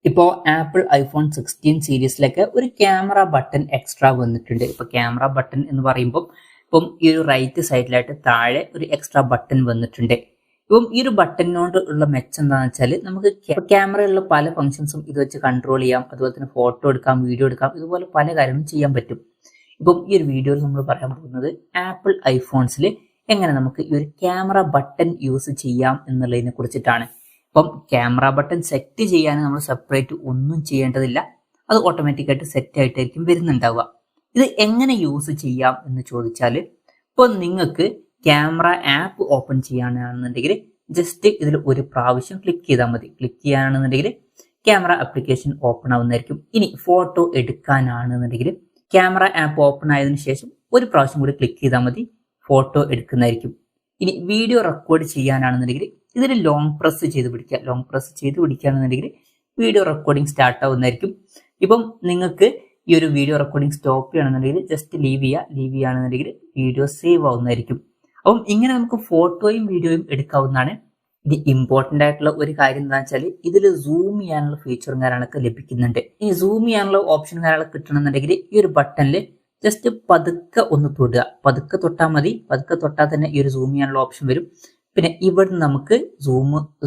ഇപ്പോൾ apple iPhone 16 സീരീസിലൊക്കെ ഒരു camera button extra വന്നിട്ടുണ്ട്. ഇപ്പോൾ ക്യാമറ ബട്ടൺ എന്ന് പറയുമ്പോൾ ഇപ്പം ഈ ഒരു റൈറ്റ് സൈഡിലായിട്ട് താഴെ ഒരു എക്സ്ട്രാ ബട്ടൺ വന്നിട്ടുണ്ട്. ഇപ്പം ഈ ഒരു ബട്ടണിനോട് ഉള്ള മെച്ചം എന്താണെന്ന് വെച്ചാൽ നമുക്ക് ക്യാമറയിലുള്ള പല ഫംഗ്ഷൻസും ഇത് വെച്ച് കൺട്രോൾ ചെയ്യാം. അതുപോലെ തന്നെ ഫോട്ടോ എടുക്കാം, വീഡിയോ എടുക്കാം, ഇതുപോലെ പല കാര്യങ്ങളും ചെയ്യാൻ പറ്റും. ഇപ്പം ഈ ഒരു വീഡിയോയിൽ നമ്മൾ പറയാൻ പോകുന്നത് ആപ്പിൾ ഐഫോൺസിൽ എങ്ങനെ നമുക്ക് ഈ ഒരു ക്യാമറ ബട്ടൺ യൂസ് ചെയ്യാം എന്നുള്ളതിനെ കുറിച്ചിട്ടാണ്. ഇപ്പം ക്യാമറ ബട്ടൺ സെറ്റ് ചെയ്യാൻ നമ്മൾ സെപ്പറേറ്റ് ഒന്നും ചെയ്യേണ്ടതില്ല, അത് ഓട്ടോമാറ്റിക്കായിട്ട് സെറ്റ് ആയിട്ടായിരിക്കും വരുന്നുണ്ടാവുക. ഇത് എങ്ങനെ യൂസ് ചെയ്യാം എന്ന് ചോദിച്ചാൽ, ഇപ്പോൾ നിങ്ങൾക്ക് ക്യാമറ ആപ്പ് ഓപ്പൺ ചെയ്യാനാണെന്നുണ്ടെങ്കിൽ ജസ്റ്റ് ഇതിൽ ഒരു പ്രാവശ്യം ക്ലിക്ക് ചെയ്താൽ മതി. ക്ലിക്ക് ചെയ്യാനാണെന്നുണ്ടെങ്കിൽ ക്യാമറ ആപ്ലിക്കേഷൻ ഓപ്പൺ ആവുന്നതായിരിക്കും. ഇനി ഫോട്ടോ എടുക്കാനാണെന്നുണ്ടെങ്കിൽ ക്യാമറ ആപ്പ് ഓപ്പൺ ആയതിനു ശേഷം ഒരു പ്രാവശ്യം കൂടി ക്ലിക്ക് ചെയ്താൽ മതി, ഫോട്ടോ എടുക്കുന്നതായിരിക്കും. ഇനി വീഡിയോ റെക്കോർഡ് ചെയ്യാനാണെന്നുണ്ടെങ്കിൽ ഇതിൽ ലോങ് പ്രസ് ചെയ്ത് പിടിക്കുക. ലോങ് പ്രസ് ചെയ്ത് പിടിക്കുകയാണെന്നുണ്ടെങ്കിൽ വീഡിയോ റെക്കോർഡിംഗ് സ്റ്റാർട്ട് ആവുന്നതായിരിക്കും. ഇപ്പം നിങ്ങൾക്ക് ഈ ഒരു വീഡിയോ റെക്കോർഡിംഗ് സ്റ്റോപ്പ് ചെയ്യണമെന്നുണ്ടെങ്കിൽ ജസ്റ്റ് ലീവ് ചെയ്യുകയാണെന്നുണ്ടെങ്കിൽ വീഡിയോ സേവ് ആവുന്നതായിരിക്കും. അപ്പം ഇങ്ങനെ നമുക്ക് ഫോട്ടോയും വീഡിയോയും എടുക്കാവുന്നതാണ്. ഇത് ഇമ്പോർട്ടൻ്റ് ആയിട്ടുള്ള ഒരു കാര്യം എന്താണെന്ന് വെച്ചാൽ ഇതിൽ സൂം ചെയ്യാനുള്ള ഫീച്ചറും കാര്യങ്ങളൊക്കെ ലഭിക്കുന്നുണ്ട്. ഈ സൂം ചെയ്യാനുള്ള ഓപ്ഷൻ കാര്യങ്ങളൊക്കെ കിട്ടണമെന്നുണ്ടെങ്കിൽ ഈ ഒരു ബട്ടണിൽ ജസ്റ്റ് പതുക്കെ ഒന്ന് തൊടുക. പതുക്കെ തൊട്ടാൽ മതി. പതുക്കെ തൊട്ടാൽ തന്നെ ഈ ഒരു സൂം ചെയ്യാനുള്ള ഓപ്ഷൻ വരും. പിന്നെ ഇവിടെ നമുക്ക്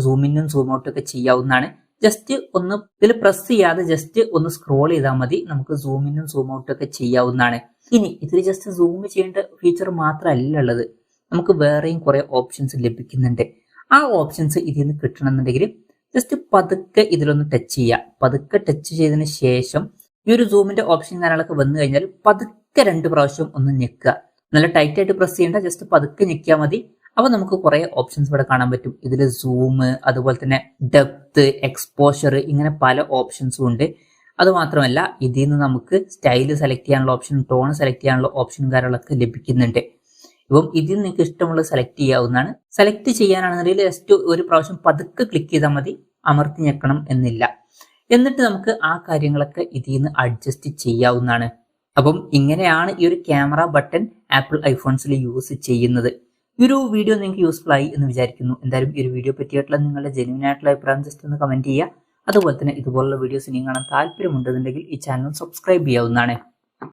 സൂമിനും സൂം ഔട്ടും ഒക്കെ ചെയ്യാവുന്നതാണ്. ജസ്റ്റ് ഒന്ന് ഇതിൽ പ്രസ് ചെയ്യാതെ ജസ്റ്റ് ഒന്ന് സ്ക്രോൾ ചെയ്താൽ മതി, നമുക്ക് സൂമിനും സൂം ഔട്ടും ഒക്കെ ചെയ്യാവുന്നതാണ്. ഇനി ഇതിൽ ജസ്റ്റ് സൂം ചെയ്യേണ്ട ഫീച്ചർ മാത്രമല്ല ഉള്ളത്, നമുക്ക് വേറെയും കുറെ ഓപ്ഷൻസ് ലഭിക്കുന്നുണ്ട്. ആ ഓപ്ഷൻസ് ഇതിൽ നിന്ന് കിട്ടണമെന്നുണ്ടെങ്കിൽ ജസ്റ്റ് പതുക്കെ ഇതിലൊന്ന് ടച്ച് ചെയ്യുക. പതുക്കെ ടച്ച് ചെയ്തതിന് ശേഷം ഈ ഒരു സൂമിന്റെ ഓപ്ഷൻ കാര്യങ്ങളൊക്കെ വന്നു കഴിഞ്ഞാൽ പതുക്കെ 2 പ്രാവശ്യം ഒന്ന് ഞെക്കുക. നല്ല ടൈറ്റ് ആയിട്ട് പ്രസ് ചെയ്യേണ്ട, ജസ്റ്റ് പതുക്കെ ഞെക്കിയാൽ മതി. അപ്പൊ നമുക്ക് കുറെ ഓപ്ഷൻസ് ഇവിടെ കാണാൻ പറ്റും. ഇതിൽ സൂം, അതുപോലെ തന്നെ ഡെപ്ത്, എക്സ്പോഷർ, ഇങ്ങനെ പല ഓപ്ഷൻസും ഉണ്ട്. അതുമാത്രമല്ല ഇതിൽ നിന്ന് നമുക്ക് സ്റ്റൈല് സെലക്ട് ചെയ്യാനുള്ള ഓപ്ഷനും ടോൺ സെലക്ട് ചെയ്യാനുള്ള ഓപ്ഷനും കാര്യങ്ങളൊക്കെ ലഭിക്കുന്നുണ്ട്. ഇപ്പം ഇതിൽ നിങ്ങൾക്ക് ഇഷ്ടമുള്ളത് സെലക്ട് ചെയ്യാവുന്നതാണ്. സെലക്ട് ചെയ്യാനാണെന്നുണ്ടെങ്കിൽ ജസ്റ്റ് ഒരു പ്രാവശ്യം പതുക്കെ ക്ലിക്ക് ചെയ്താൽ മതി, അമർത്തി ഞെക്കണം എന്നില്ല. എന്നിട്ട് നമുക്ക് ആ കാര്യങ്ങളൊക്കെ ഇതിൽ നിന്ന് അഡ്ജസ്റ്റ് ചെയ്യാവുന്നതാണ്. അപ്പം ഇങ്ങനെയാണ് ഈ ഒരു ക്യാമറ ബട്ടൺ ആപ്പിൾ ഐഫോൺസിൽ യൂസ് ചെയ്യുന്നത്. ഈ ഒരു വീഡിയോ നിങ്ങൾക്ക് യൂസ്ഫുൾ ആയി എന്ന് വിചാരിക്കുന്നു. എന്തായാലും ഈ ഒരു വീഡിയോ പറ്റിയിട്ടുള്ള നിങ്ങളുടെ ജെന്യൂൻ ആയിട്ടുള്ള അഭിപ്രായം ജസ്റ്റ് ഒന്ന് കമന്റ് ചെയ്യുക. അതുപോലെ തന്നെ ഇതുപോലുള്ള വീഡിയോസ് നിങ്ങൾ കാണാൻ താല്പര്യമുണ്ടെന്നുണ്ടെങ്കിൽ ഈ ചാനൽ സബ്സ്ക്രൈബ് ചെയ്യാവുന്നതാണ്.